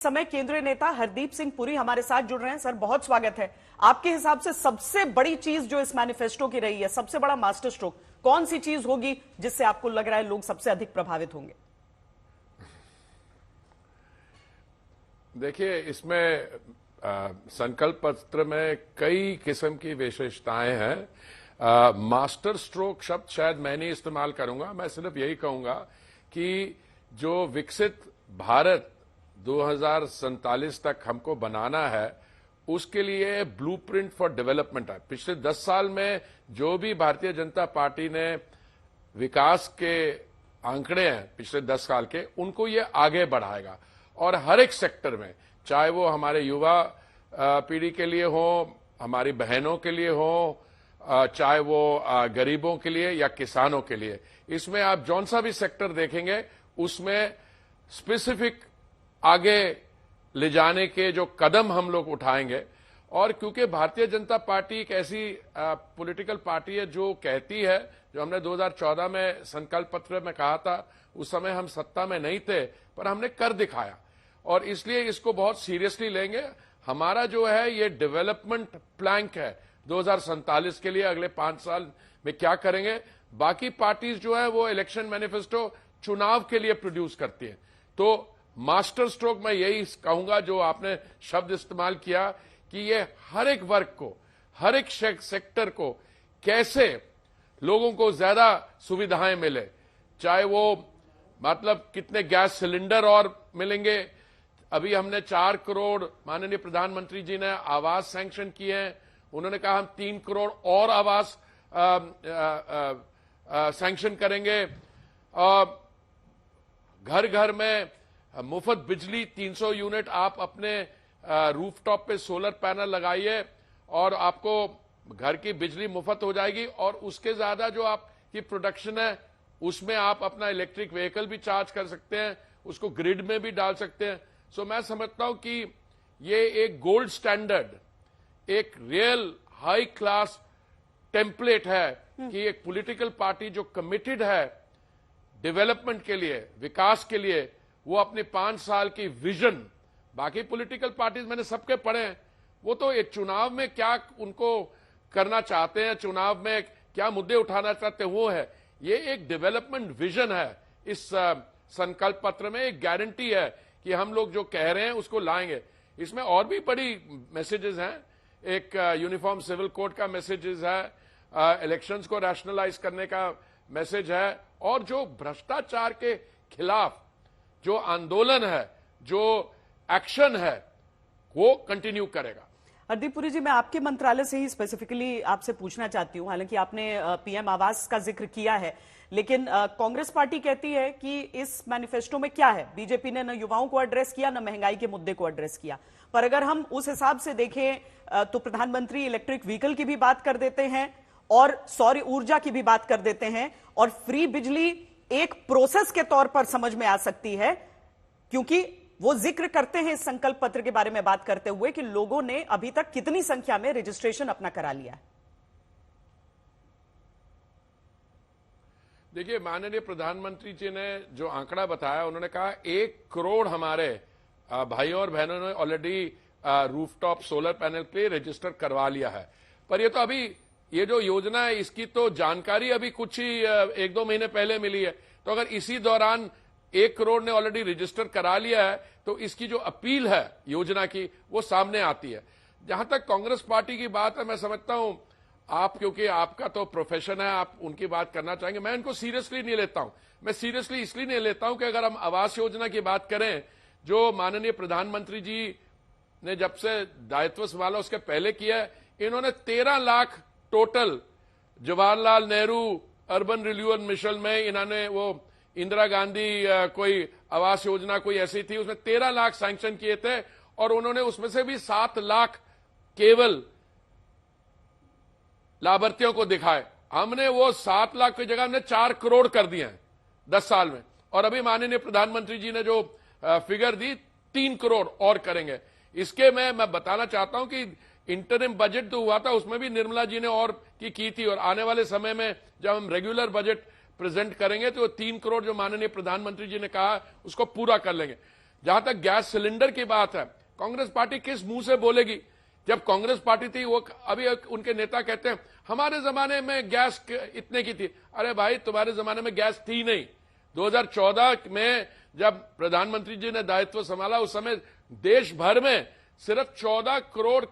समय केंद्रीय नेता हरदीप सिंह पुरी हमारे साथ जुड़ रहे हैं। सर, बहुत स्वागत है। आपके हिसाब से सबसे बड़ी चीज जो इस मैनिफेस्टो की रही है, सबसे बड़ा मास्टर स्ट्रोक कौन सी चीज होगी जिससे आपको लग रहा है लोग सबसे अधिक प्रभावित होंगे? देखिए, इसमें संकल्प पत्र में कई किस्म की विशेषताएं हैं। मास्टर स्ट्रोक शब्द शायद मैं नहीं इस्तेमाल करूंगा, मैं सिर्फ यही कहूंगा कि जो विकसित भारत 2047 तक हमको बनाना है, उसके लिए ब्लूप्रिंट फॉर डेवलपमेंट है। पिछले 10 साल में जो भी भारतीय जनता पार्टी ने विकास के आंकड़े हैं पिछले 10 साल के, उनको ये आगे बढ़ाएगा और हर एक सेक्टर में, चाहे वो हमारे युवा पीढ़ी के लिए हो, हमारी बहनों के लिए हो, चाहे वो गरीबों के लिए या किसानों के लिए, इसमें आप जौन सा भी सेक्टर देखेंगे उसमें स्पेसिफिक आगे ले जाने के जो कदम हम लोग उठाएंगे। और क्योंकि भारतीय जनता पार्टी एक ऐसी पॉलिटिकल पार्टी है जो कहती है, जो हमने 2014 में संकल्प पत्र में कहा था, उस समय हम सत्ता में नहीं थे पर हमने कर दिखाया और इसलिए इसको बहुत सीरियसली लेंगे। हमारा जो है ये डेवलपमेंट प्लैंक है 2047 के लिए, अगले 5 साल में क्या करेंगे। बाकी पार्टीज जो है वो इलेक्शन मैनिफेस्टो चुनाव के लिए प्रोड्यूस करती है। तो मास्टर स्ट्रोक मैं यही कहूंगा जो आपने शब्द इस्तेमाल किया कि ये हर एक वर्ग को, हर एक सेक्टर को कैसे लोगों को ज्यादा सुविधाएं मिले, चाहे वो मतलब कितने गैस सिलेंडर और मिलेंगे। अभी हमने 4 करोड़ माननीय प्रधानमंत्री जी ने आवास सैंक्शन किए हैं। उन्होंने कहा हम 3 करोड़ और आवास सैंक्शन करेंगे। घर घर में मुफ्त बिजली 300 यूनिट आप अपने रूफटॉप पे सोलर पैनल लगाइए और आपको घर की बिजली मुफ्त हो जाएगी और उसके ज्यादा जो आपकी प्रोडक्शन है उसमें आप अपना इलेक्ट्रिक व्हीकल भी चार्ज कर सकते हैं, उसको ग्रिड में भी डाल सकते हैं। सो मैं समझता हूं कि ये एक गोल्ड स्टैंडर्ड, एक रियल हाई क्लास टेम्पलेट है कि एक पॉलिटिकल पार्टी जो कमिटेड है डेवलपमेंट के लिए, विकास के लिए, वो अपने 5 साल की विजन, बाकी पॉलिटिकल पार्टीज मैंने सबके पढ़े हैं, वो तो एक चुनाव में क्या उनको करना चाहते हैं, चुनाव में क्या मुद्दे उठाना चाहते हैं, वो है। ये एक डेवलपमेंट विजन है इस संकल्प पत्र में, एक गारंटी है कि हम लोग जो कह रहे हैं उसको लाएंगे। इसमें और भी बड़ी मैसेजेस हैं। एक यूनिफॉर्म सिविल कोड का मैसेजेस है, इलेक्शंस को रैशनलाइज करने का मैसेज है और जो भ्रष्टाचार के खिलाफ जो आंदोलन है, जो एक्शन है, वो कंटिन्यू करेगा। हरदीप पुरी जी, मैं आपके मंत्रालय से ही स्पेसिफिकली आपसे पूछना चाहती हूं। हालांकि आपने पीएम आवास का जिक्र किया है, लेकिन कांग्रेस पार्टी कहती है कि इस मैनिफेस्टो में क्या है, बीजेपी ने न युवाओं को एड्रेस किया, न महंगाई के मुद्दे को एड्रेस किया। पर अगर हम उस हिसाब से देखें तो प्रधानमंत्री इलेक्ट्रिक व्हीकल की भी बात कर देते हैं और सौर ऊर्जा की भी बात कर देते हैं और फ्री बिजली एक प्रोसेस के तौर पर समझ में आ सकती है, क्योंकि वो जिक्र करते हैं इस संकल्प पत्र के बारे में बात करते हुए कि लोगों ने अभी तक कितनी संख्या में रजिस्ट्रेशन अपना करा लिया है। देखिए, माननीय प्रधानमंत्री जी ने जो आंकड़ा बताया, उन्होंने कहा 1 करोड़ हमारे भाइयों और बहनों ने ऑलरेडी रूफटॉप सोलर पैनल पे रजिस्टर करवा लिया है। पर ये तो अभी ये जो योजना है इसकी तो जानकारी अभी कुछ ही 1-2 महीने पहले मिली है। तो अगर इसी दौरान 1 करोड़ ने ऑलरेडी रजिस्टर करा लिया है तो इसकी जो अपील है योजना की वो सामने आती है। जहां तक कांग्रेस पार्टी की बात है, मैं समझता हूं आप, क्योंकि आपका तो प्रोफेशन है, आप उनकी बात करना चाहेंगे, मैं इनको सीरियसली नहीं लेता हूं। मैं सीरियसली इसलिए नहीं लेता हूं कि अगर हम आवास योजना की बात करें, जो माननीय प्रधानमंत्री जी ने जब से दायित्व संभाला उसके पहले किया है, इन्होंने 13 lakh total Jawaharlal Nehru urban renewal mission में इन्होंने वो इंदिरा गांधी कोई आवास योजना कोई ऐसी थी, उसमें 13 लाख सैंक्शन किए थे और उन्होंने उसमें से भी 7 लाख केवल लाभार्थियों को दिखाए। हमने वो 7 लाख की जगह हमने 4 करोड़ कर दिए हैं 10 साल में, और अभी माननीय प्रधानमंत्री जी ने जो फिगर दी 3 करोड़ और करेंगे। इसके में मैं बताना चाहता हूं कि इंटरिम बजट जो हुआ था उसमें भी निर्मला जी ने और की थी, और आने वाले समय में जब हम रेगुलर बजट प्रेजेंट करेंगे तो 3 करोड़ जो माननीय प्रधानमंत्री जी ने कहा उसको पूरा कर लेंगे। जहां तक गैस सिलेंडर की बात है, कांग्रेस पार्टी किस मुंह से बोलेगी? जब कांग्रेस पार्टी थी, वो अभी उनके नेता कहते हैं हमारे जमाने में गैस इतने की थी। अरे भाई, तुम्हारे जमाने में गैस थी नहीं। 2014 में जब प्रधानमंत्री जी ने दायित्व संभाला, उस समय देश भर में सिर्फ 14 करोड़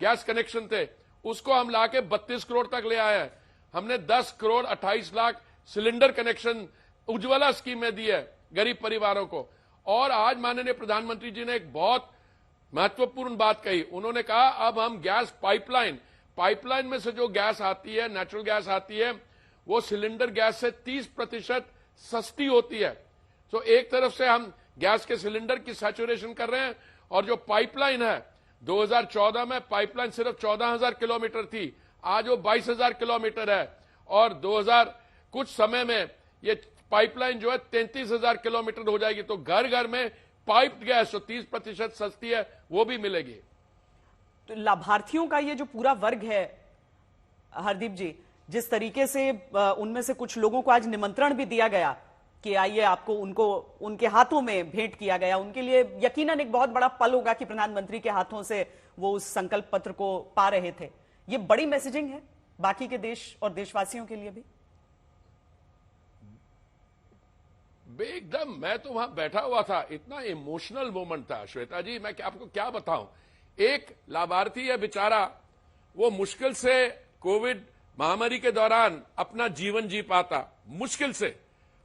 गैस कनेक्शन थे। उसको हम लाके 32 करोड़ तक ले आए हैं। हमने 10 crore 28 lakh cylinder connection Ujjwala scheme में दी है गरीब परिवारों को। और आज माननीय प्रधानमंत्री जी ने एक बहुत महत्वपूर्ण बात कही। उन्होंने कहा अब हम गैस पाइपलाइन में से जो गैस आती है, नेचुरल गैस आती है, वो सिलेंडर गैस से 30% सस्ती होती है। तो एक तरफ से हम गैस के सिलेंडर की सैचुरेशन कर रहे हैं, और जो पाइपलाइन है, 2014 में पाइपलाइन सिर्फ 14,000 किलोमीटर थी, आज वो 22,000 किलोमीटर है। और 2000 कुछ समय में ये पाइपलाइन जो है 33,000 किलोमीटर हो जाएगी। तो घर घर में पाइप्ड गैस जो 30% सस्ती है, वो भी मिलेगी। तो लाभार्थियों का ये जो पूरा वर्ग है हरदीप जी, जिस तरीके से उनमें से कुछ लोगों को आज निमंत्रण भी दिया गया कि आइए, आपको उनको उनके हाथों में भेंट किया गया, उनके लिए यकीनन एक बहुत बड़ा पल होगा कि प्रधानमंत्री के हाथों से वो उस संकल्प पत्र को पा रहे थे। ये बड़ी मैसेजिंग है बाकी के देश और देशवासियों के लिए भी। एकदम, मैं तो वहां बैठा हुआ था, इतना इमोशनल मोमेंट था श्वेता जी, मैं आपको क्या बताऊं। एक लाभार्थी है बेचारा, वो मुश्किल से कोविड महामारी के दौरान अपना जीवन जी पाता, मुश्किल से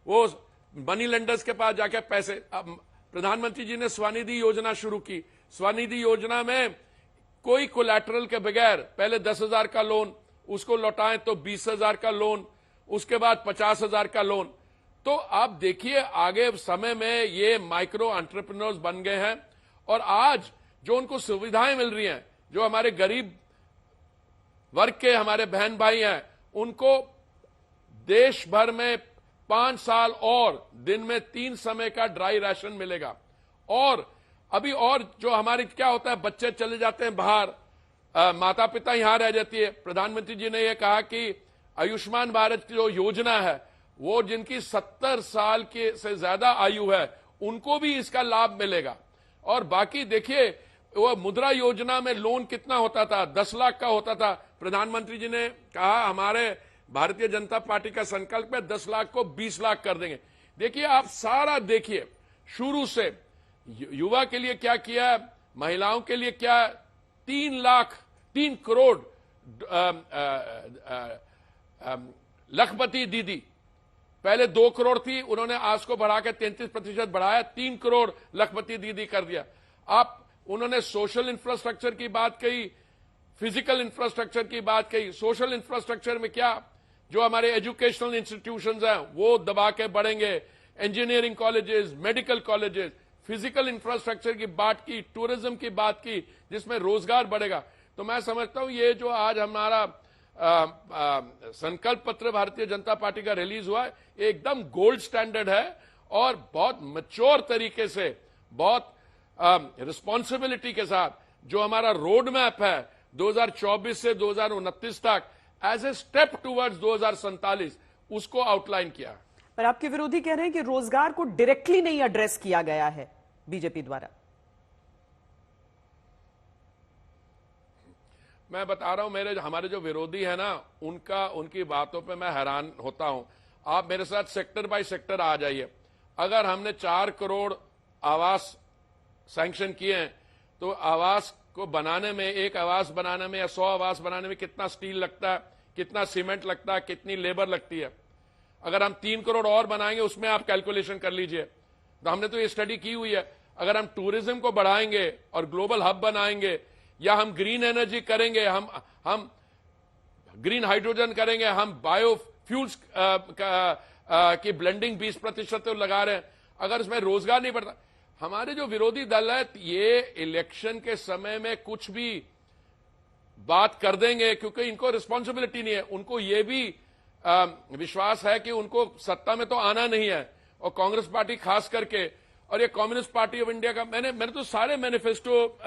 वो मनी लेंडर्स के पास जाके पैसे, प्रधानमंत्री जी ने स्वनिधि योजना शुरू की। स्वनिधि योजना में कोई कोलैटरल के बगैर पहले 10,000 का लोन, उसको लौटाएं तो 20,000 का लोन, उसके बाद 50,000 का लोन। तो आप देखिए आगे समय में ये माइक्रो एंटरप्रेन्योर्स बन गए हैं, और आज जो उनको सुविधाएं मिल रही हैं, जो हमारे गरीब वर्ग के हमारे बहन भाई हैं, उनको देश भर में 5 साल और दिन में 3 समय का ड्राई राशन मिलेगा। और अभी और जो हमारे क्या होता है, बच्चे चले जाते हैं बाहर, माता पिता यहां रह जाती है। प्रधानमंत्री जी ने यह कहा कि आयुष्मान भारत की जो योजना है, वो जिनकी 70 साल के से ज्यादा आयु है, उनको भी इसका लाभ मिलेगा। और बाकी देखिए, वो मुद्रा योजना में लोन कितना होता था, 10 लाख का होता था। प्रधानमंत्री जी ने कहा हमारे भारतीय जनता पार्टी का संकल्प है 10 लाख को 20 लाख कर देंगे। देखिए, आप सारा देखिए शुरू से, युवा के लिए क्या किया, महिलाओं के लिए क्या, 3 करोड़ लखपति दीदी, पहले 2 करोड़ थी, उन्होंने आज को बढ़ा के 33% बढ़ाया, 3 करोड़ लखपति दीदी कर दिया। उन्होंने सोशल इंफ्रास्ट्रक्चर की बात कही, फिजिकल इंफ्रास्ट्रक्चर की बात कही। सोशल इंफ्रास्ट्रक्चर में क्या, जो हमारे एजुकेशनल इंस्टीट्यूशंस हैं वो दबा के बढ़ेंगे, engineering colleges, medical colleges, physical infrastructure की बात की, टूरिज्म की बात की, जिसमें रोजगार बढ़ेगा। तो मैं समझता हूं ये जो आज हमारा संकल्प पत्र भारतीय जनता पार्टी का रिलीज हुआ है, एकदम गोल्ड स्टैंडर्ड है, और बहुत मैच्योर तरीके से, बहुत रिस्पॉन्सिबिलिटी के साथ जो हमारा रोड मैप है 2024 से 2029 तक, एज ए स्टेप टुवर्ड्स 2047, उसको आउटलाइन किया। पर आपके विरोधी कह रहे हैं कि रोजगार को डायरेक्टली नहीं एड्रेस किया गया है बीजेपी द्वारा। मैं बता रहा हूं, हमारे जो विरोधी है ना, उनकी बातों पे मैं हैरान होता हूं। आप मेरे साथ सेक्टर बाय सेक्टर आ जाइए। अगर हमने 4 करोड़ आवास सैंक्शन किए हैं, तो आवास को बनाने में, एक आवास बनाने में या 100 आवास बनाने में कितना स्टील लगता है, कितना सीमेंट लगता है, कितनी लेबर लगती है। अगर हम 3 करोड़ और बनाएंगे, उसमें आप कैलकुलेशन कर लीजिए। तो हमने तो ये स्टडी की हुई है। अगर हम टूरिज्म को बढ़ाएंगे और ग्लोबल हब बनाएंगे, या हम ग्रीन एनर्जी करेंगे, हम ग्रीन हाइड्रोजन करेंगे, हम बायोफ्यूल्स की ब्लेंडिंग 20% तो लगा रहे हैं, अगर इसमें रोजगार नहीं बढ़ता। हमारे जो विरोधी दल है, ये इलेक्शन के समय में कुछ भी बात कर देंगे, क्योंकि इनको रिस्पॉन्सिबिलिटी नहीं है। उनको ये भी विश्वास है कि उनको सत्ता में तो आना नहीं है, और कांग्रेस पार्टी खास करके, और ये कम्युनिस्ट पार्टी ऑफ इंडिया का, मैंने तो सारे मैनिफेस्टो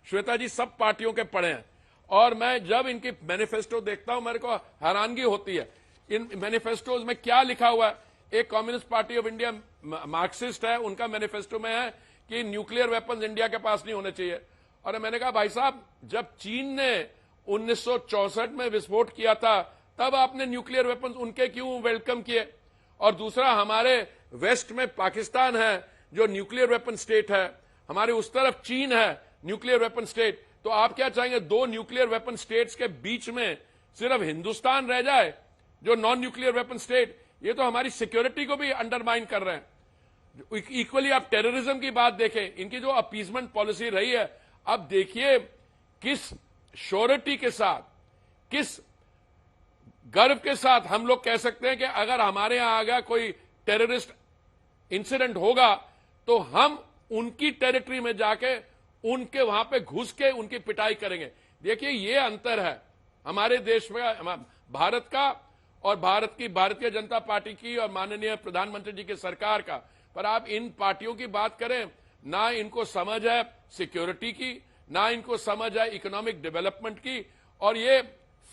श्वेता जी सब पार्टियों के पढ़े हैं, और मैं जब इनकी मैनिफेस्टो देखता हूं, मेरे को हैरानगी होती है। इन मैनिफेस्टोज में क्या लिखा हुआ है। एक communist party of India Marxist है, उनका मैनिफेस्टो में है कि न्यूक्लियर वेपन्स इंडिया के पास नहीं होने चाहिए। और मैंने कहा भाई साहब, जब चीन ने 1964 में विस्फोट किया था तब आपने न्यूक्लियर वेपन्स उनके क्यों वेलकम किए? और दूसरा, हमारे वेस्ट में पाकिस्तान है जो न्यूक्लियर वेपन स्टेट है, हमारे उस तरफ चीन है न्यूक्लियर वेपन स्टेट। तो आप क्या चाहेंगे, दो न्यूक्लियर वेपन स्टेट्स के बीच में सिर्फ हिंदुस्तान रह जाए जो नॉन न्यूक्लियर वेपन स्टेट? ये तो हमारी सिक्योरिटी को भी अंडरमाइन कर रहे हैं। इक्वली आप टेररिज्म की बात देखें, इनकी जो अपीजमेंट पॉलिसी रही है, अब देखिए किस श्योरिटी के साथ, किस गर्व के साथ हम लोग कह सकते हैं कि अगर हमारे यहां आ गया कोई टेररिस्ट इंसिडेंट होगा तो हम उनकी टेरिटरी में जाके उनके वहां पे घुस के उनकी पिटाई करेंगे। देखिए ये अंतर है हमारे देश में, भारत का और भारत की भारतीय जनता पार्टी की और माननीय प्रधानमंत्री जी की सरकार का। पर आप इन पार्टियों की बात करें, ना इनको समझ है सिक्योरिटी की, ना इनको समझ है इकोनॉमिक डेवलपमेंट की। और ये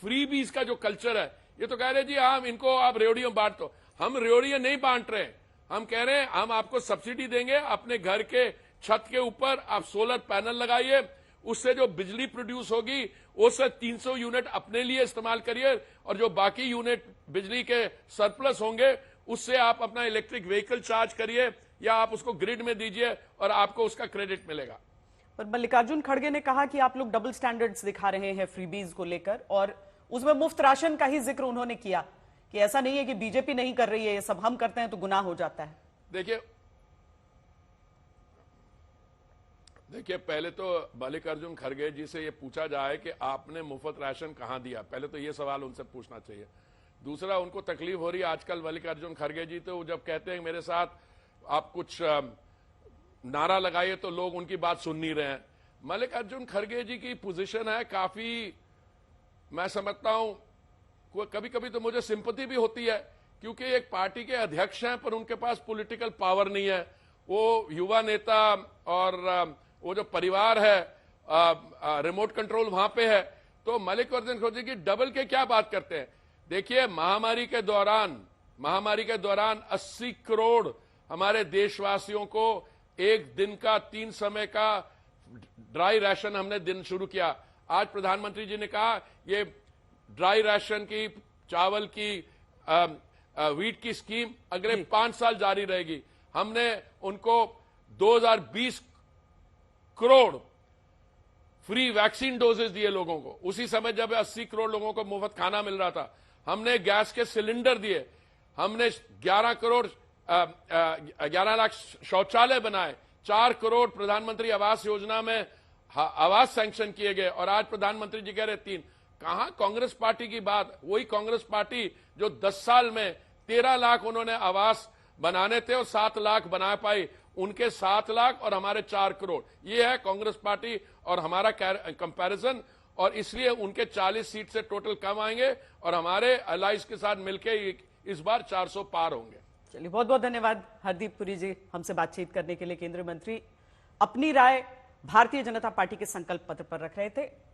फ्रीबीज का जो कल्चर है, ये तो कह रहे जी हम इनको आप रेवड़ियों बांट दो। हम रेवड़ियां नहीं बांट रहे, हम कह रहे हैं हम आपको सब्सिडी देंगे, अपने घर के छत के ऊपर आप सोलर पैनल लगाइए, उससे जो बिजली प्रोड्यूस होगी उससे 300 यूनिट अपने लिए इस्तेमाल करिए, और जो बाकी यूनिट बिजली के सरप्लस होंगे उससे आप अपना इलेक्ट्रिक व्हीकल चार्ज करिए या आप उसको ग्रिड में दीजिए और आपको उसका क्रेडिट मिलेगा। पर मल्लिकार्जुन खड़गे ने कहा कि आप लोग डबल स्टैंडर्ड्स दिखा रहे हैं फ्रीबीज को लेकर, और उसमें मुफ्त राशन का ही जिक्र उन्होंने किया कि ऐसा नहीं है कि बीजेपी नहीं कर रही है, ये सब हम करते हैं तो गुनाह हो जाता है। देखिए पहले तो मल्लिकार्जुन खड़गे जी से ये पूछा जाए कि आपने मुफ्त राशन कहां दिया, पहले तो ये सवाल उनसे पूछना चाहिए। दूसरा, उनको तकलीफ हो रही है आजकल मल्लिकार्जुन खड़गे जी, तो जब कहते हैं मेरे साथ आप कुछ नारा लगाइए तो लोग उनकी बात सुन नहीं रहे हैं। मल्लिकार्जुन खड़गे जी की पोजीशन है काफी, मैं समझता हूं कभी कभी तो मुझे सिंपैथी भी होती है, क्योंकि एक पार्टी के अध्यक्ष हैं पर उनके पास पॉलिटिकल पावर नहीं है। वो युवा नेता और वो जो परिवार है, रिमोट कंट्रोल वहां पे है, तो मल्लिकार्जुन खड़गे जी डबल के क्या बात करते हैं। देखिए महामारी के दौरान 80 करोड़ हमारे देशवासियों को एक दिन का 3 समय का ड्राई राशन हमने दिन शुरू किया। आज प्रधानमंत्री जी ने कहा ये ड्राई राशन की, चावल की, व्हीट की स्कीम अगले 5 साल जारी रहेगी। हमने उनको 2020 करोड़ फ्री वैक्सीन डोजेस दिए लोगों को, उसी समय जब 80 करोड़ लोगों को मुफ्त खाना मिल रहा था। हमने गैस के सिलेंडर दिए, हमने 11 लाख शौचालय बनाए, 4 करोड़ प्रधानमंत्री आवास योजना में आवास सैंक्शन किए गए, और आज प्रधानमंत्री जी कह रहे 3। कहां कांग्रेस पार्टी की बात? वही कांग्रेस पार्टी जो 10 साल में 13 लाख उन्होंने आवास बनाने थे और 7 लाख बना पाई, उनके 7 लाख और हमारे 4 करोड़। ये है कांग्रेस पार्टी और हमारा कंपैरिजन, और इसलिए उनके 40 सीट से टोटल कम आएंगे और हमारे अलाइज के साथ मिलकर इस बार 400 पार होंगे। चलिए, बहुत बहुत धन्यवाद हरदीप पुरी जी हमसे बातचीत करने के लिए। केंद्रीय मंत्री अपनी राय भारतीय जनता पार्टी के संकल्प पत्र पर रख रहे थे।